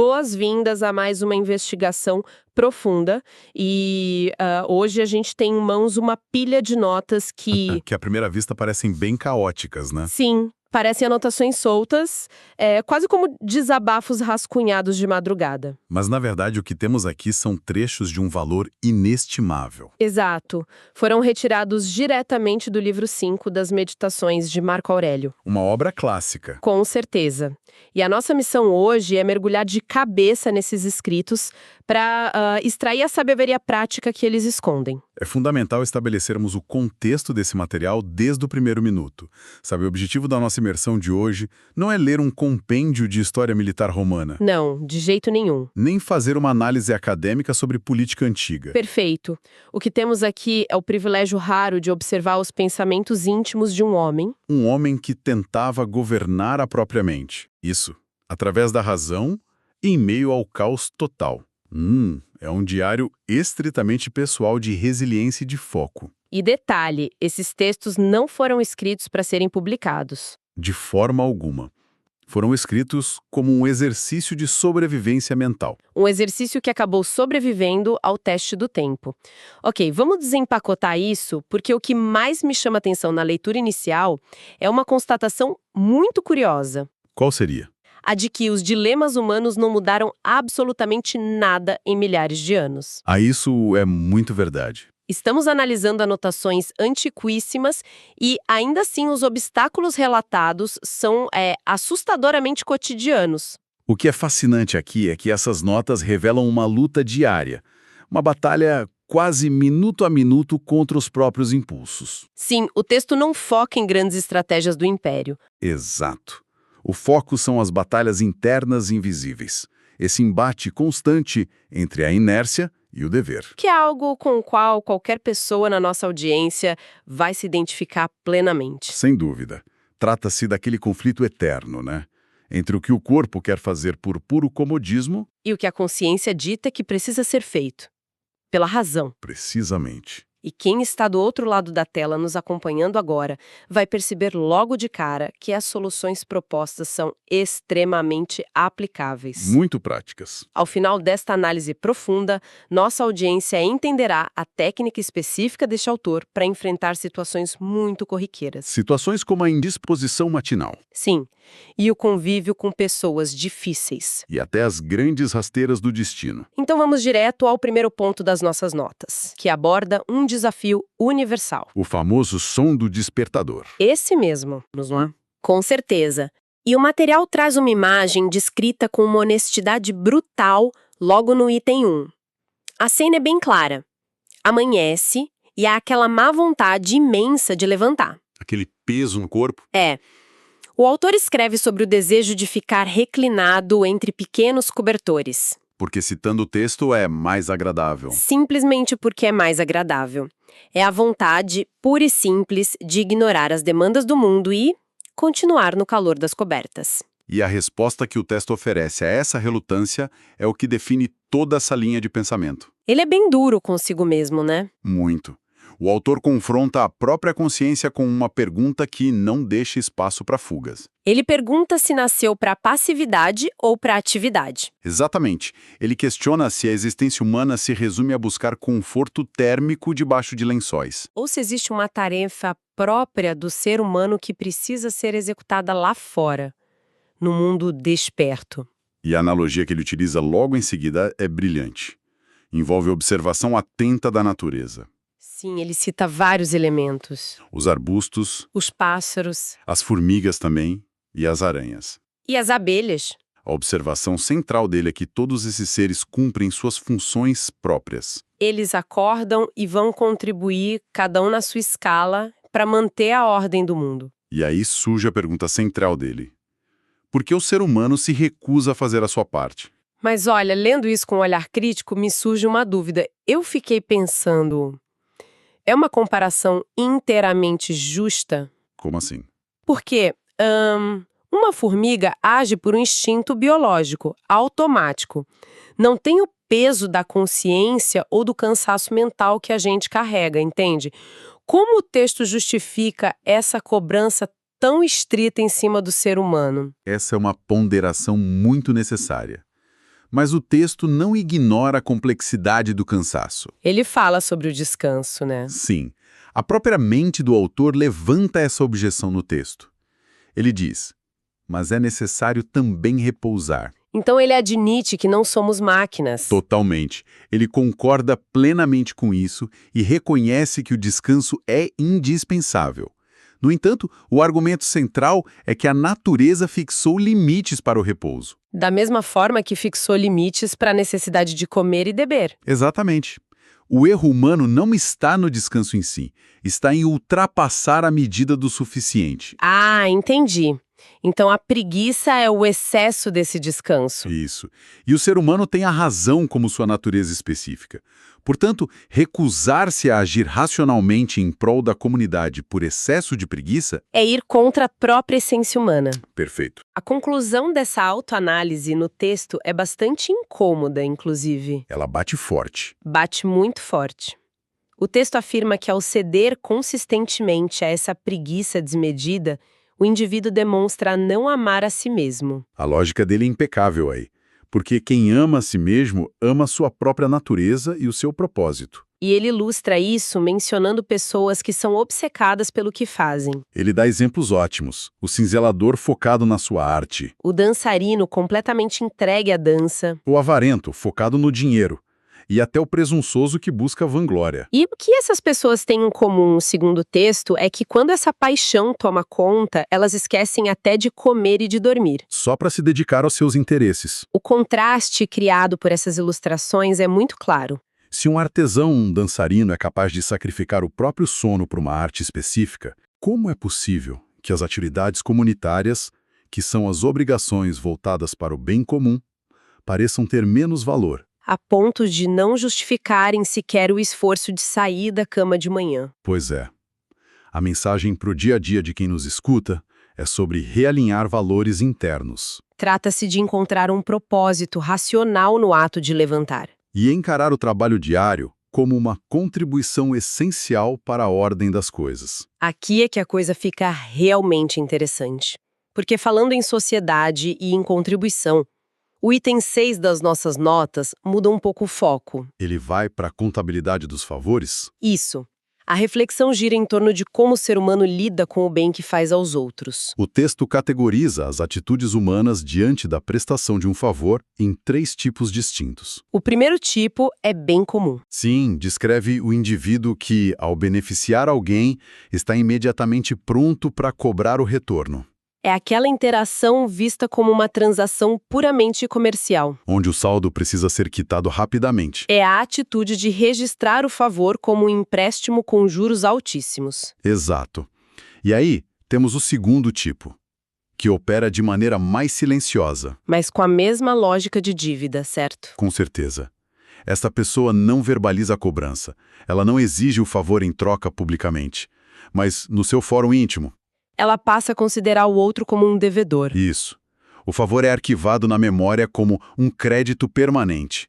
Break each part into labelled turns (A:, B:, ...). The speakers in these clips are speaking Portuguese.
A: Boas-vindas a mais uma investigação profunda e hoje a gente tem em mãos uma pilha de notas que,
B: Que à primeira vista parecem bem caóticas, né?
A: sim, parecem anotações soltas, quase como desabafos rascunhados de madrugada.
B: Mas na verdade o que temos aqui são trechos de um valor inestimável.
A: Exato. Foram retirados diretamente do livro 5 das Meditações de Marco Aurélio.
B: Uma obra clássica.
A: Com certeza. E a nossa missão hoje é mergulhar de cabeça nesses escritos para extrair a sabedoria prática que eles escondem.
B: É fundamental estabelecermos o contexto desse material desde o primeiro minuto. Sabe, o objetivo da nossa imersão de hoje não é ler um compêndio de história militar romana,
A: Não, de jeito nenhum.
B: nem fazer uma análise acadêmica sobre política antiga.
A: Perfeito. O que temos aqui é o privilégio raro de observar os pensamentos íntimos de um homem
B: Que tentava governar a própria mente. Isso, através da razão, em meio ao caos total. É um diário estritamente pessoal de resiliência e de foco.
A: E detalhe, esses textos não foram escritos para serem publicados.
B: De forma alguma. Foram escritos como um exercício de sobrevivência mental.
A: Um exercício que acabou sobrevivendo ao teste do tempo. Ok, vamos desempacotar isso, porque o que mais me chama atenção na leitura inicial é uma constatação muito curiosa.
B: Qual seria?
A: A de que os dilemas humanos não mudaram absolutamente nada em milhares de anos.
B: Isso é muito verdade.
A: Estamos analisando anotações antiquíssimas e, ainda assim, os obstáculos relatados são assustadoramente cotidianos.
B: O que é fascinante aqui é que essas notas revelam uma luta diária, uma batalha quase minuto a minuto contra os próprios impulsos.
A: Sim, o texto não foca em grandes estratégias do Império.
B: Exato. O foco são as batalhas internas invisíveis, esse embate constante entre a inércia e o dever.
A: Que é algo com o qual qualquer pessoa na nossa audiência vai se identificar plenamente.
B: Sem dúvida. Trata-se daquele conflito eterno, né? Entre o que o corpo quer fazer por puro comodismo,
A: E o que a consciência dita que precisa ser feito. Pela razão.
B: precisamente.
A: E quem está do outro lado da tela nos acompanhando agora vai perceber logo de cara que as soluções propostas são extremamente aplicáveis.
B: Muito práticas.
A: Ao final desta análise profunda, nossa audiência entenderá a técnica específica deste autor para enfrentar situações muito corriqueiras.
B: Situações como a indisposição matinal
A: Sim, e o convívio com pessoas difíceis.
B: e até as grandes rasteiras do destino.
A: Então vamos direto ao primeiro ponto das nossas notas, que aborda um desafio universal.
B: O famoso som do despertador.
A: Esse mesmo. Vamos lá? Com certeza. E o material traz uma imagem descrita com uma honestidade brutal logo no item 1. A cena é bem clara. Amanhece e há aquela má vontade imensa de levantar.
B: Aquele peso no corpo.
A: O autor escreve sobre o desejo de ficar reclinado entre pequenos cobertores.
B: Porque citando o texto é mais agradável.
A: Simplesmente porque é mais agradável. É a vontade pura e simples de ignorar as demandas do mundo e continuar no calor das cobertas.
B: E a resposta que o texto oferece a essa relutância é o que define toda essa linha de pensamento.
A: Ele é bem duro consigo mesmo, né?
B: Muito. O autor confronta a própria consciência com uma pergunta que não deixa espaço para fugas.
A: Ele pergunta se nasceu para passividade ou para atividade.
B: Exatamente. Ele questiona se a existência humana se resume a buscar conforto térmico debaixo de lençóis.
A: Ou se existe uma tarefa própria do ser humano que precisa ser executada lá fora, no mundo desperto.
B: E a analogia que ele utiliza logo em seguida é brilhante. Envolve a observação atenta da natureza.
A: Sim, ele cita vários elementos.
B: Os arbustos,
A: Os pássaros
B: as formigas também e as aranhas.
A: e as abelhas.
B: A observação central dele é que todos esses seres cumprem suas funções próprias.
A: Eles acordam e vão contribuir, cada um na sua escala, para manter a ordem do mundo.
B: E aí surge a pergunta central dele. Por que o ser humano se recusa a fazer a sua parte?
A: Mas olha, lendo isso com um olhar crítico, me surge uma dúvida. Eu fiquei pensando, é uma comparação inteiramente justa?
B: Como assim?
A: Porque uma formiga age por um instinto biológico, automático. Não tem o peso da consciência ou do cansaço mental que a gente carrega, entende? Como o texto justifica essa cobrança tão estrita em cima do ser humano?
B: Essa é uma ponderação muito necessária. Mas o texto não ignora a complexidade do cansaço.
A: Ele fala sobre o descanso, né?
B: Sim, a própria mente do autor levanta essa objeção no texto. Ele diz, mas é necessário também repousar.
A: Então ele admite que não somos máquinas.
B: Totalmente. Ele concorda plenamente com isso e reconhece que o descanso é indispensável. No entanto, o argumento central é que a natureza fixou limites para o repouso.
A: Da mesma forma que fixou limites para a necessidade de comer e beber.
B: Exatamente. O erro humano não está no descanso em si, está em ultrapassar a medida do suficiente.
A: Ah, entendi. Então a preguiça é o excesso desse descanso.
B: Isso. E o ser humano tem a razão como sua natureza específica. Portanto, recusar-se a agir racionalmente em prol da comunidade por excesso de preguiça...
A: É ir contra a própria essência humana.
B: Perfeito.
A: A conclusão dessa autoanálise no texto é bastante incômoda, inclusive.
B: Ela bate forte.
A: Bate muito forte. O texto afirma que ao ceder consistentemente a essa preguiça desmedida, o indivíduo demonstra não amar a si mesmo.
B: A lógica dele é impecável aí. Porque quem ama a si mesmo, ama a sua própria natureza e o seu propósito.
A: E ele ilustra isso mencionando pessoas que são obcecadas pelo que fazem.
B: Ele dá exemplos ótimos. O cinzelador focado na sua arte.
A: O dançarino completamente entregue à dança.
B: O avarento focado no dinheiro. E até o presunçoso que busca vanglória.
A: E o que essas pessoas têm em comum, segundo o texto, é que quando essa paixão toma conta, elas esquecem até de comer e de dormir.
B: Só para se dedicar aos seus interesses.
A: O contraste criado por essas ilustrações é muito claro.
B: Se um artesão, um dançarino, é capaz de sacrificar o próprio sono para uma arte específica, como é possível que as atividades comunitárias, que são as obrigações voltadas para o bem comum, pareçam ter menos valor?
A: A ponto de não justificarem sequer o esforço de sair da cama de manhã.
B: Pois é. A mensagem para o dia a dia de quem nos escuta é sobre realinhar valores internos.
A: Trata-se de encontrar um propósito racional no ato de levantar.
B: E encarar o trabalho diário como uma contribuição essencial para a ordem das coisas.
A: Aqui é que a coisa fica realmente interessante. Porque falando em sociedade e em contribuição, o item 6 das nossas notas muda um pouco o foco.
B: Ele vai para a contabilidade dos favores?
A: Isso. A reflexão gira em torno de como o ser humano lida com o bem que faz aos outros.
B: O texto categoriza as atitudes humanas diante da prestação de um favor em 3 tipos distintos.
A: O primeiro tipo é bem comum.
B: Sim, descreve o indivíduo que, ao beneficiar alguém, está imediatamente pronto para cobrar o retorno.
A: É aquela interação vista como uma transação puramente comercial.
B: Onde o saldo precisa ser quitado rapidamente.
A: É a atitude de registrar o favor como um empréstimo com juros altíssimos.
B: Exato. E aí, temos o segundo tipo, que opera de maneira mais silenciosa.
A: Mas com a mesma lógica de dívida, certo?
B: Com certeza. Esta pessoa não verbaliza a cobrança. Ela não exige o favor em troca publicamente. Mas no seu fórum íntimo,
A: ela passa a considerar o outro como um devedor.
B: isso. O favor é arquivado na memória como um crédito permanente.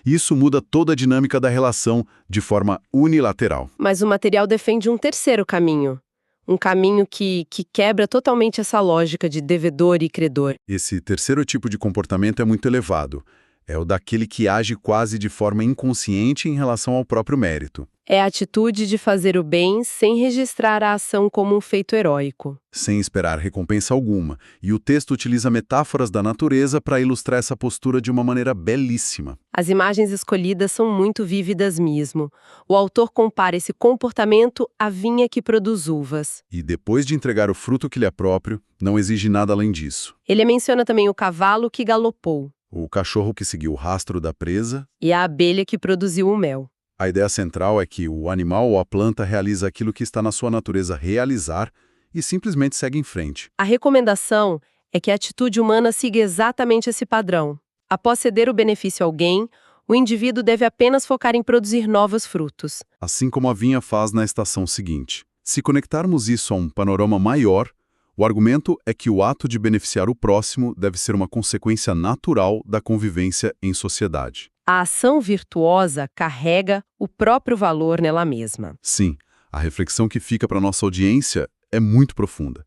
B: Isso muda toda a dinâmica da relação de forma unilateral.
A: Mas o material defende um terceiro caminho. Um caminho que quebra totalmente essa lógica de devedor e credor.
B: Esse terceiro tipo de comportamento é muito elevado. É o daquele que age quase de forma inconsciente em relação ao próprio mérito.
A: É a atitude de fazer o bem sem registrar a ação como um feito heróico.
B: Sem esperar recompensa alguma. E o texto utiliza metáforas da natureza para ilustrar essa postura de uma maneira belíssima.
A: As imagens escolhidas são muito vívidas mesmo. O autor compara esse comportamento à vinha que produz uvas.
B: E depois de entregar o fruto que lhe é próprio, não exige nada além disso.
A: Ele menciona também o cavalo que galopou.
B: O cachorro que seguiu o rastro da presa.
A: E a abelha que produziu o mel.
B: A ideia central é que o animal ou a planta realiza aquilo que está na sua natureza realizar e simplesmente segue em frente.
A: A recomendação é que a atitude humana siga exatamente esse padrão. Após ceder o benefício a alguém, o indivíduo deve apenas focar em produzir novos frutos.
B: Assim como a vinha faz na estação seguinte. Se conectarmos isso a um panorama maior, o argumento é que o ato de beneficiar o próximo deve ser uma consequência natural da convivência em sociedade.
A: A ação virtuosa carrega o próprio valor nela mesma.
B: Sim, a reflexão que fica para nossa audiência é muito profunda.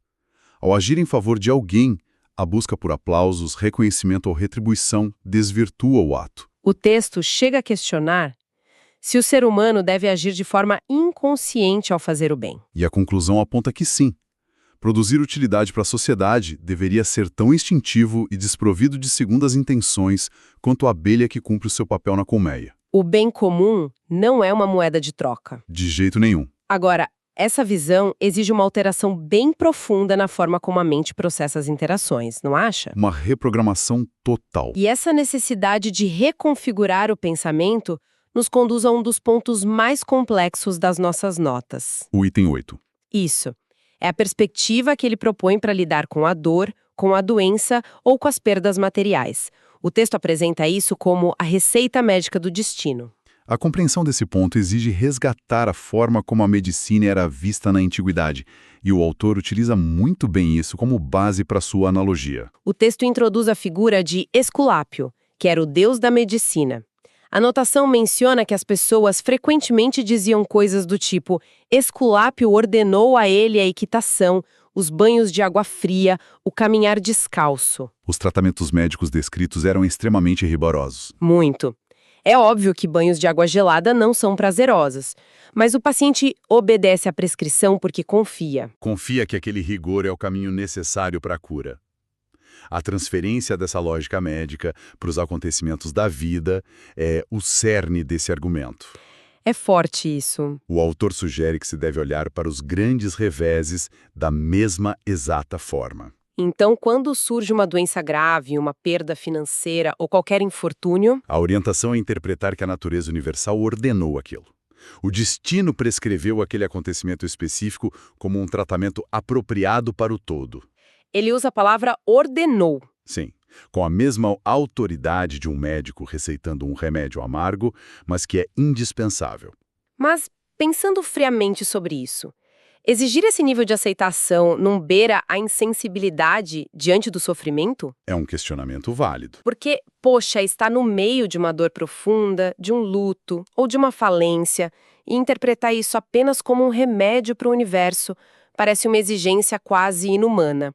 B: Ao agir em favor de alguém, A busca por aplausos, reconhecimento ou retribuição desvirtua o ato.
A: O texto chega a questionar se o ser humano deve agir de forma inconsciente ao fazer o bem.
B: E a conclusão aponta que sim. Produzir utilidade para a sociedade deveria ser tão instintivo e desprovido de segundas intenções quanto a abelha que cumpre o seu papel na colmeia.
A: O bem comum não é uma moeda de troca.
B: De jeito nenhum.
A: Agora, essa visão exige uma alteração bem profunda na forma como a mente processa as interações, não acha?
B: Uma reprogramação total.
A: E essa necessidade de reconfigurar o pensamento nos conduz a um dos pontos mais complexos das nossas notas.
B: O item 8.
A: Isso. É a perspectiva que ele propõe para lidar com a dor, com a doença ou com as perdas materiais. O texto apresenta isso como a receita médica do destino.
B: A compreensão desse ponto exige resgatar a forma como a medicina era vista na antiguidade, e o autor utiliza muito bem isso como base para sua analogia.
A: O texto introduz a figura de Esculápio, que era o deus da medicina. A notação menciona que as pessoas frequentemente diziam coisas do tipo: Esculápio ordenou a ele a equitação, os banhos de água fria, o caminhar descalço.
B: Os tratamentos médicos descritos eram extremamente rigorosos.
A: Muito. É óbvio que banhos de água gelada não são prazerosos, mas o paciente obedece à prescrição porque confia.
B: Confia que aquele rigor é o caminho necessário para a cura. A transferência dessa lógica médica para os acontecimentos da vida é o cerne desse argumento.
A: É forte isso.
B: O autor sugere que se deve olhar para os grandes reveses da mesma exata forma.
A: Então, quando surge uma doença grave, uma perda financeira ou qualquer infortúnio,
B: A orientação é interpretar que a natureza universal ordenou aquilo. O destino prescreveu aquele acontecimento específico como um tratamento apropriado para o todo.
A: ele usa a palavra ordenou.
B: Sim, com a mesma autoridade de um médico receitando um remédio amargo, mas que é indispensável.
A: Mas, pensando friamente sobre isso, exigir esse nível de aceitação não beira a insensibilidade diante do sofrimento?
B: É um questionamento válido.
A: Porque, poxa, está no meio de uma dor profunda, de um luto ou de uma falência, e interpretar isso apenas como um remédio para o universo parece uma exigência quase inumana.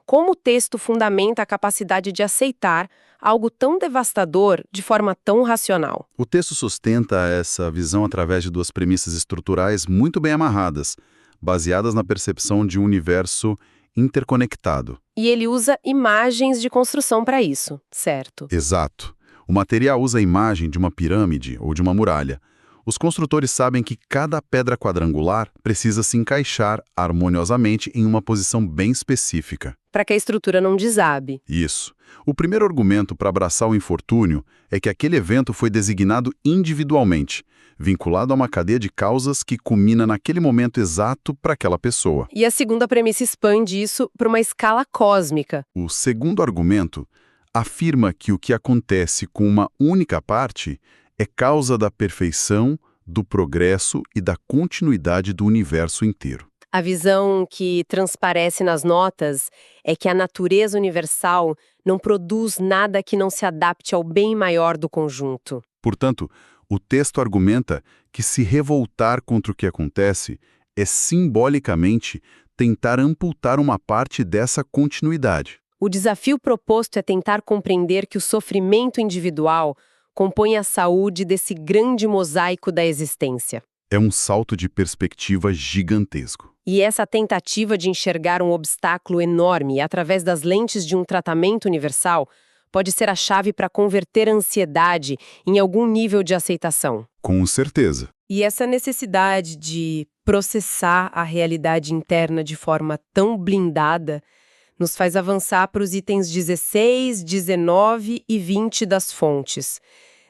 A: Como o texto fundamenta a capacidade de aceitar algo tão devastador de forma tão racional?
B: O texto sustenta essa visão através de duas premissas estruturais muito bem amarradas, baseadas na percepção de um universo interconectado.
A: E ele usa imagens de construção para isso, certo?
B: Exato. O material usa a imagem de uma pirâmide ou de uma muralha. Os construtores sabem que cada pedra quadrangular precisa se encaixar harmoniosamente em uma posição bem específica.
A: Para que a estrutura não desabe.
B: Isso. O primeiro argumento para abraçar o infortúnio é que aquele evento foi designado individualmente, vinculado a uma cadeia de causas que culmina naquele momento exato para aquela pessoa.
A: E a segunda premissa expande isso para uma escala cósmica.
B: O segundo argumento afirma que o que acontece com uma única parte é causa da perfeição, do progresso e da continuidade do universo inteiro.
A: A visão que transparece nas notas é que a natureza universal não produz nada que não se adapte ao bem maior do conjunto.
B: Portanto, o texto argumenta que se revoltar contra o que acontece é simbolicamente tentar amputar uma parte dessa continuidade.
A: O desafio proposto é tentar compreender que o sofrimento individual compõe a saúde desse grande mosaico da existência.
B: É um salto de perspectiva gigantesco.
A: E essa tentativa de enxergar um obstáculo enorme através das lentes de um tratamento universal pode ser a chave para converter a ansiedade em algum nível de aceitação.
B: Com certeza.
A: E essa necessidade de processar a realidade interna de forma tão blindada nos faz avançar para os itens 16, 19 e 20 das fontes.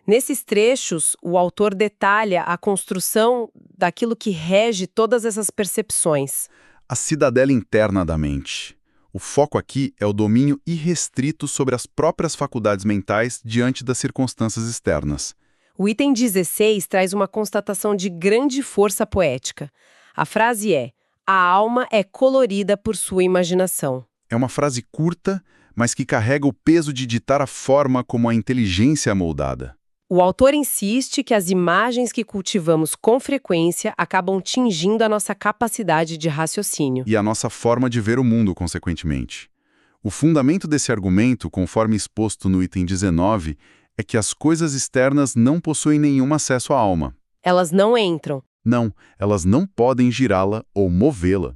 A: Nesses trechos, o autor detalha a construção daquilo que rege todas essas percepções.
B: A cidadela interna da mente. O foco aqui é o domínio irrestrito sobre as próprias faculdades mentais diante das circunstâncias externas.
A: O item 16 traz uma constatação de grande força poética. A frase é: a alma é colorida por sua imaginação.
B: É uma frase curta, mas que carrega o peso de ditar a forma como a inteligência é moldada.
A: O autor insiste que as imagens que cultivamos com frequência acabam tingindo a nossa capacidade de raciocínio.
B: E a nossa forma de ver o mundo, consequentemente. O fundamento desse argumento, conforme exposto no item 19, é que as coisas externas não possuem nenhum acesso à alma.
A: Elas não entram.
B: Não, elas não podem girá-la ou movê-la.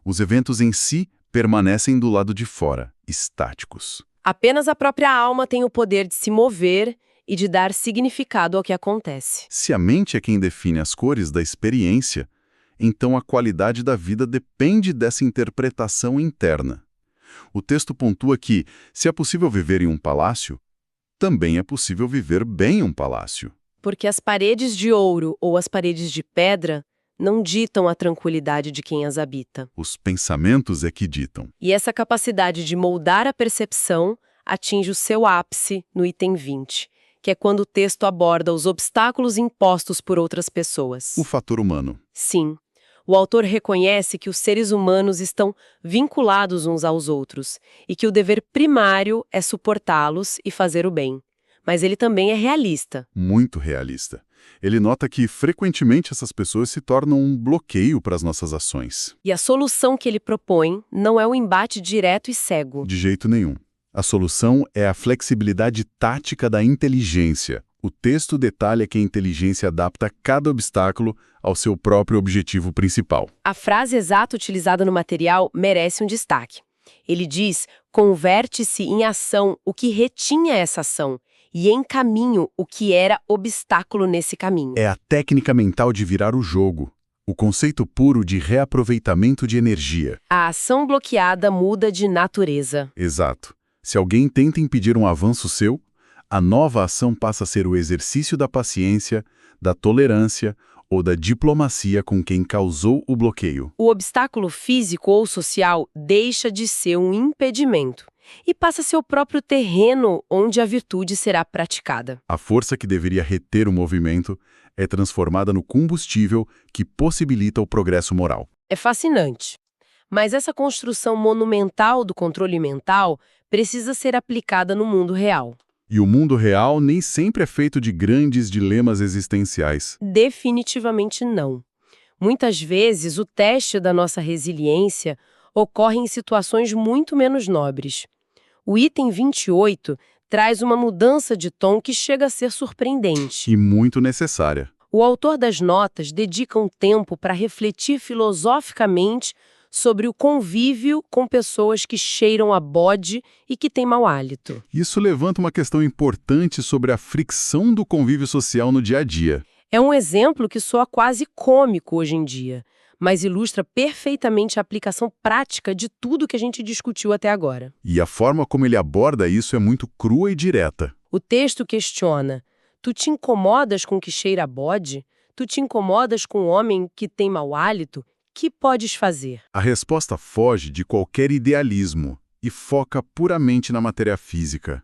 B: Os eventos em si permanecem do lado de fora, estáticos.
A: Apenas a própria alma tem o poder de se mover e de dar significado ao que acontece.
B: Se a mente é quem define as cores da experiência, então a qualidade da vida depende dessa interpretação interna. O texto pontua que, se é possível viver em um palácio, também é possível viver bem em um palácio.
A: Porque as paredes de ouro ou as paredes de pedra não ditam a tranquilidade de quem as habita.
B: Os pensamentos é que ditam.
A: E essa capacidade de moldar a percepção atinge o seu ápice no item 20, que é quando o texto aborda os obstáculos impostos por outras pessoas.
B: O fator humano.
A: Sim. O autor reconhece que os seres humanos estão vinculados uns aos outros e que o dever primário é suportá-los e fazer o bem. Mas ele também é realista.
B: Muito realista. Ele nota que, frequentemente, essas pessoas se tornam um bloqueio para as nossas ações.
A: E a solução que ele propõe não é o embate direto e cego.
B: De jeito nenhum. A solução é a flexibilidade tática da inteligência. O texto detalha que a inteligência adapta cada obstáculo ao seu próprio objetivo principal.
A: A frase exata utilizada no material merece um destaque. Ele diz: converte-se em ação o que retinha essa ação, e em caminho o que era obstáculo nesse caminho.
B: É a técnica mental de virar o jogo, o conceito puro de reaproveitamento de energia.
A: A ação bloqueada muda de natureza.
B: Exato. Se alguém tenta impedir um avanço seu, a nova ação passa a ser o exercício da paciência, da tolerância ou da diplomacia com quem causou o bloqueio.
A: O obstáculo físico ou social deixa de ser um impedimento e passa a ser o próprio terreno onde a virtude será praticada.
B: A força que deveria reter o movimento é transformada no combustível que possibilita o progresso moral.
A: É fascinante. Mas essa construção monumental do controle mental precisa ser aplicada no mundo real.
B: E o mundo real nem sempre é feito de grandes dilemas existenciais.
A: Definitivamente não. Muitas vezes, o teste da nossa resiliência ocorre em situações muito menos nobres. O item 28 traz uma mudança de tom que chega a ser surpreendente.
B: E muito necessária.
A: O autor das notas dedica um tempo para refletir filosoficamente sobre o convívio com pessoas que cheiram a bode e que têm mau hálito.
B: Isso levanta uma questão importante sobre a fricção do convívio social no dia a dia.
A: É um exemplo que soa quase cômico hoje em dia, mas ilustra perfeitamente a aplicação prática de tudo que a gente discutiu até agora.
B: E a forma como ele aborda isso é muito crua e direta.
A: O texto questiona: tu te incomodas com o que cheira a bode? Tu te incomodas com o homem que tem mau hálito? Que podes fazer?
B: A resposta foge de qualquer idealismo e foca puramente na matéria física.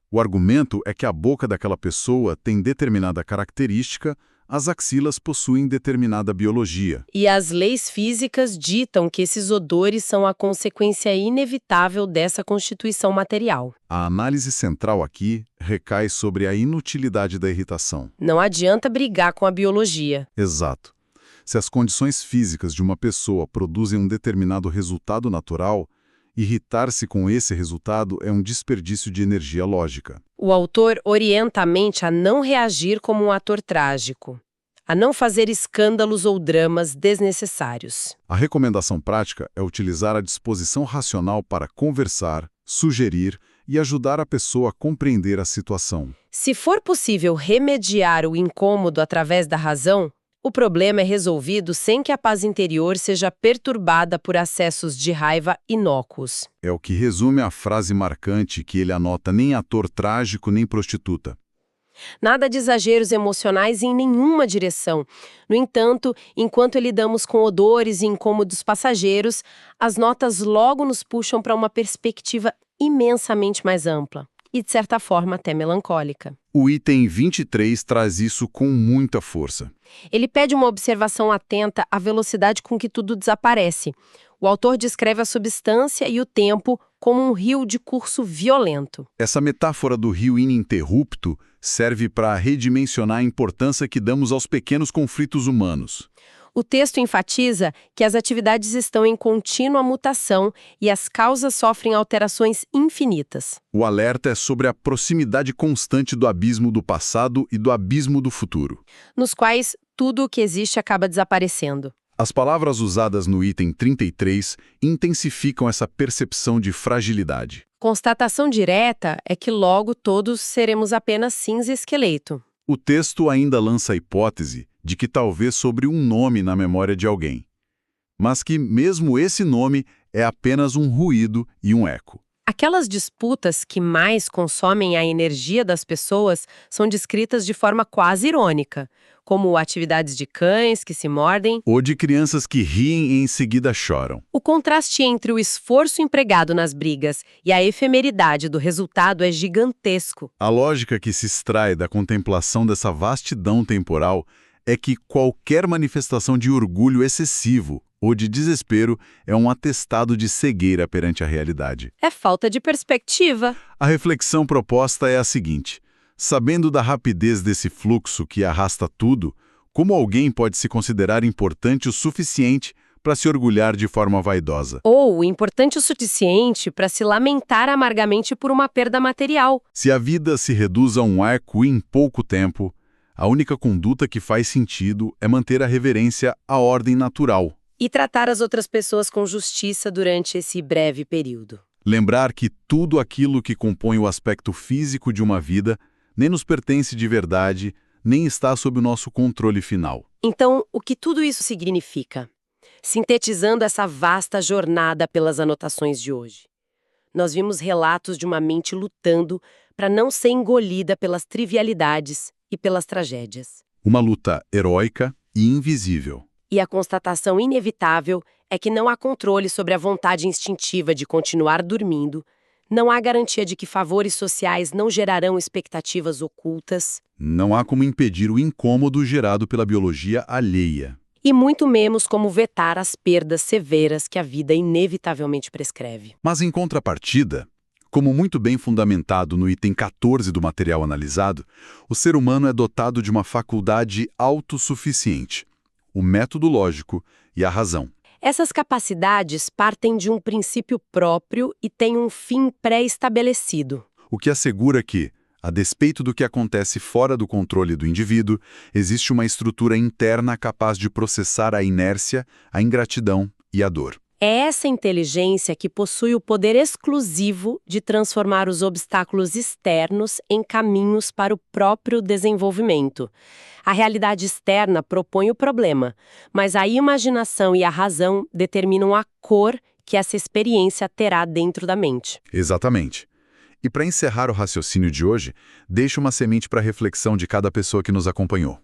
B: O argumento é que a boca daquela pessoa tem determinada característica, as axilas possuem determinada biologia.
A: E as leis físicas ditam que esses odores são a consequência inevitável dessa constituição material.
B: A análise central aqui recai sobre a inutilidade da irritação.
A: Não adianta brigar com a biologia.
B: Exato. Se as condições físicas de uma pessoa produzem um determinado resultado natural, irritar-se com esse resultado é um desperdício de energia lógica.
A: O autor orienta a mente a não reagir como um ator trágico, a não fazer escândalos ou dramas desnecessários.
B: A recomendação prática é utilizar a disposição racional para conversar, sugerir e ajudar a pessoa a compreender a situação.
A: Se for possível remediar o incômodo através da razão, o problema é resolvido sem que a paz interior seja perturbada por acessos de raiva inócuos.
B: É o que resume a frase marcante que ele anota: nem ator trágico, nem prostituta.
A: Nada de exageros emocionais em nenhuma direção. No entanto, enquanto lidamos com odores e incômodos passageiros, as notas logo nos puxam para uma perspectiva imensamente mais ampla e, de certa forma, até melancólica.
B: O item 23 traz isso com muita força.
A: Ele pede uma observação atenta à velocidade com que tudo desaparece. O autor descreve a substância e o tempo como um rio de curso violento.
B: Essa metáfora do rio ininterrupto serve para redimensionar a importância que damos aos pequenos conflitos humanos.
A: O texto enfatiza que as atividades estão em contínua mutação e as causas sofrem alterações infinitas.
B: O alerta é sobre a proximidade constante do abismo do passado e do abismo do futuro,
A: Nos quais tudo o que existe acaba desaparecendo.
B: As palavras usadas no item 33 intensificam essa percepção de fragilidade.
A: Constatação direta é que logo todos seremos apenas cinza e esqueleto.
B: O texto ainda lança a hipótese de que talvez sobre um nome na memória de alguém, mas que mesmo esse nome é apenas um ruído e um eco.
A: Aquelas disputas que mais consomem a energia das pessoas são descritas de forma quase irônica, como atividades de cães que se mordem.
B: Ou de crianças que riem e em seguida choram.
A: O contraste entre o esforço empregado nas brigas e a efemeridade do resultado é gigantesco.
B: A lógica que se extrai da contemplação dessa vastidão temporal é que qualquer manifestação de orgulho excessivo ou de desespero é um atestado de cegueira perante a realidade.
A: É falta de perspectiva.
B: A reflexão proposta é a seguinte: sabendo da rapidez desse fluxo que arrasta tudo, como alguém pode se considerar importante o suficiente para se orgulhar de forma vaidosa?
A: Ou importante o suficiente para se lamentar amargamente por uma perda material.
B: Se a vida se reduz a um arco em pouco tempo, a única conduta que faz sentido é manter a reverência à ordem natural.
A: E tratar as outras pessoas com justiça durante esse breve período.
B: Lembrar que tudo aquilo que compõe o aspecto físico de uma vida nem nos pertence de verdade, nem está sob o nosso controle final.
A: Então, o que tudo isso significa? Sintetizando essa vasta jornada pelas anotações de hoje. Nós vimos relatos de uma mente lutando para não ser engolida pelas trivialidades e pelas tragédias.
B: Uma luta heróica e invisível.
A: E a constatação inevitável é que não há controle sobre a vontade instintiva de continuar dormindo, não há garantia de que favores sociais não gerarão expectativas ocultas.
B: Não há como impedir o incômodo gerado pela biologia alheia.
A: E muito menos como vetar as perdas severas que a vida inevitavelmente prescreve.
B: Mas em contrapartida, como muito bem fundamentado no item 14 do material analisado, o ser humano é dotado de uma faculdade autossuficiente: o método lógico e a razão.
A: Essas capacidades partem de um princípio próprio e têm um fim pré-estabelecido.
B: O que assegura que, a despeito do que acontece fora do controle do indivíduo, existe uma estrutura interna capaz de processar a inércia, a ingratidão e a dor.
A: É essa inteligência que possui o poder exclusivo de transformar os obstáculos externos em caminhos para o próprio desenvolvimento. A realidade externa propõe o problema, mas a imaginação e a razão determinam a cor que essa experiência terá dentro da mente.
B: Exatamente. E para encerrar o raciocínio de hoje, deixo uma semente para a reflexão de cada pessoa que nos acompanhou.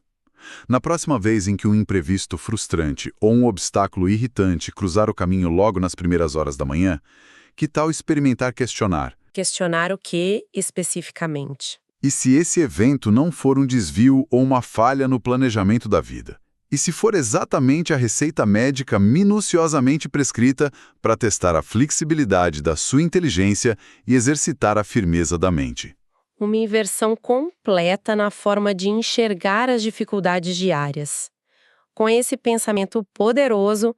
B: Na próxima vez em que um imprevisto frustrante ou um obstáculo irritante cruzar o caminho logo nas primeiras horas da manhã, que tal experimentar questionar?
A: Questionar o que, especificamente?
B: E se esse evento não for um desvio ou uma falha no planejamento da vida? E se for exatamente a receita médica minuciosamente prescrita para testar a flexibilidade da sua inteligência e exercitar a firmeza da mente?
A: Uma inversão completa na forma de enxergar as dificuldades diárias. Com esse pensamento poderoso,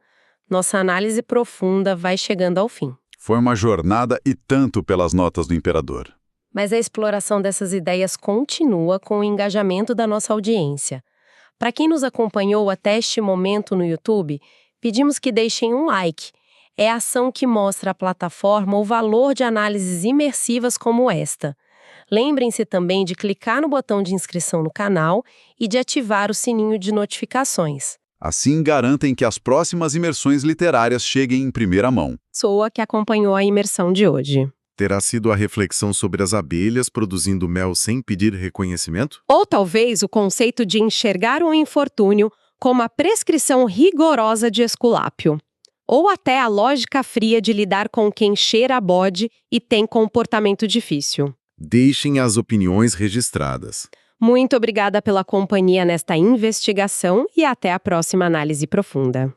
A: nossa análise profunda vai chegando ao fim.
B: Foi uma jornada e tanto pelas notas do imperador.
A: Mas a exploração dessas ideias continua com o engajamento da nossa audiência. Para quem nos acompanhou até este momento no YouTube, pedimos que deixem um like. É a ação que mostra à plataforma o valor de análises imersivas como esta. Lembrem-se também de clicar no botão de inscrição no canal e de ativar o sininho de notificações.
B: Assim garantem que as próximas imersões literárias cheguem em primeira mão.
A: Sou a que acompanhou a imersão de hoje.
B: Terá sido a reflexão sobre as abelhas produzindo mel sem pedir reconhecimento?
A: Ou talvez o conceito de enxergar um infortúnio como a prescrição rigorosa de Esculápio. Ou até a lógica fria de lidar com quem cheira a bode e tem comportamento difícil.
B: Deixem as opiniões registradas.
A: Muito obrigada pela companhia nesta investigação e até a próxima análise profunda.